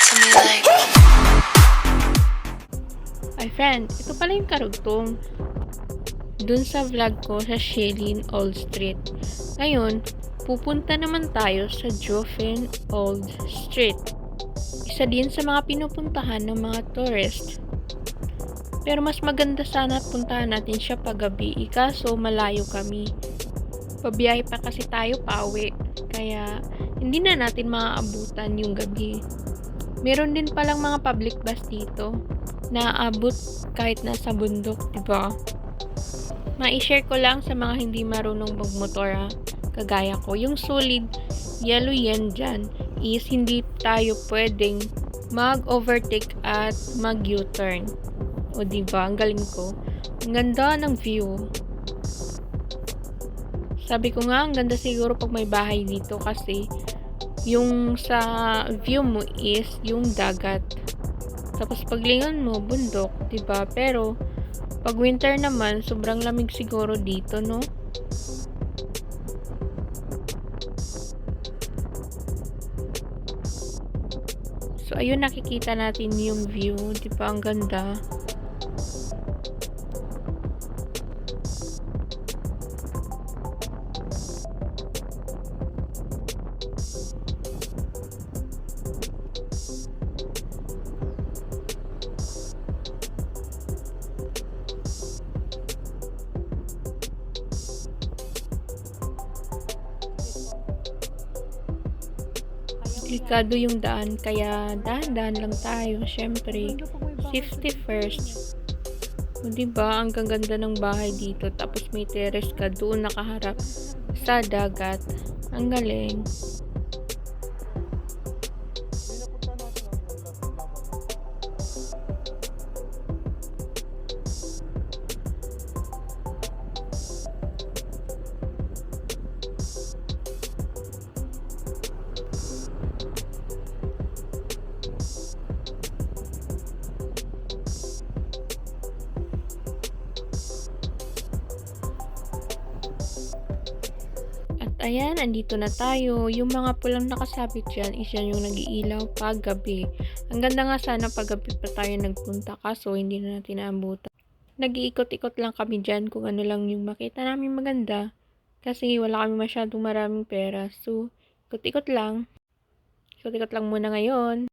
to me like. Ay friend, ito pala yung karugtong dun sa vlog ko sa Shilin Old Street. Ngayon, pupunta naman tayo sa Joffin Old Street. Isa din sa mga pinupuntahan ng mga tourist. Pero mas maganda sana puntahan natin siya paggabi, kaso malayo kami. Pabiyahe pa kasi tayo pauwi, kaya hindi na natin maaabutan yung gabi. Meron din palang mga public bus dito na aabot kahit nasa bundok, diba? Ma-share ko lang sa mga hindi marunong magmotor kagaya ko. Yung solid yellow yan dyan is hindi tayo pwedeng mag-overtake at mag-U-turn. O diba, ang galing ko. Ang ganda ng view. Sabi ko nga, ang ganda siguro pag may bahay dito kasi yung sa view mo is yung dagat. Tapos paglingon mo, bundok, diba? Pero pag winter naman, sobrang lamig siguro dito, no? So, ayun, nakikita natin yung view. Diba? Ang ganda. Delikado yung daan, kaya dahan-dahan lang tayo. Syempre, safety first. O diba, ang gaganda ng bahay dito. Tapos may terrace ka doon nakaharap sa dagat. Ang galing. Ayan, andito na tayo. Yung mga pulang nakasabit dyan is yan yung nag-iilaw pag gabi. Ang ganda nga sana pag gabi pa tayo nagpunta, kaso hindi na natin naabutan. Nag-iikot-ikot lang kami dyan kung ano lang yung makita namin maganda. Kasi wala kami masyadong maraming pera. So, ikot-ikot lang. Ikot-ikot lang muna ngayon.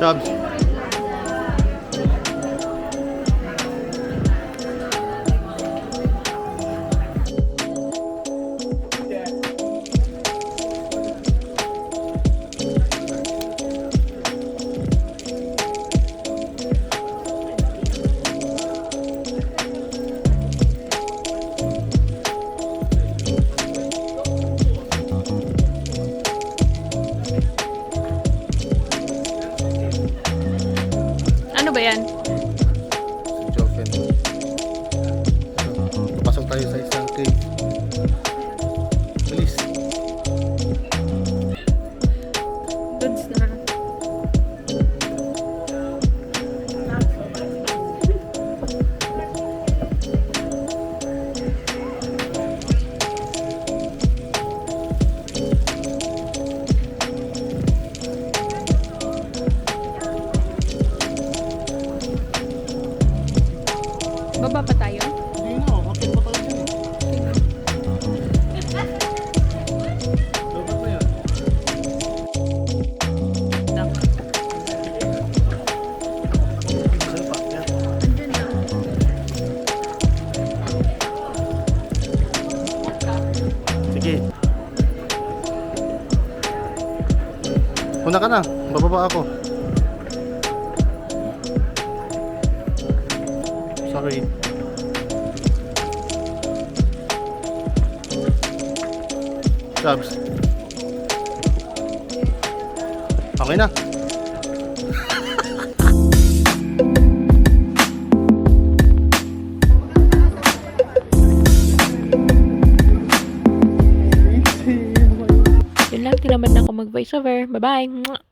Jobs. Ano ba yan? Joffin. Papasok tayo sa isang cave. Bilis. Goods na. Baba pa tayo? Hindi na, bakit pa tayo dyan eh. Dapat na yan. Saan pa? Yan. Sige. Una ka na, bababa ako. Okay. Subs. Okay na. Yun lang, tinaman na ako mag voiceover. Bye-bye! Mwah!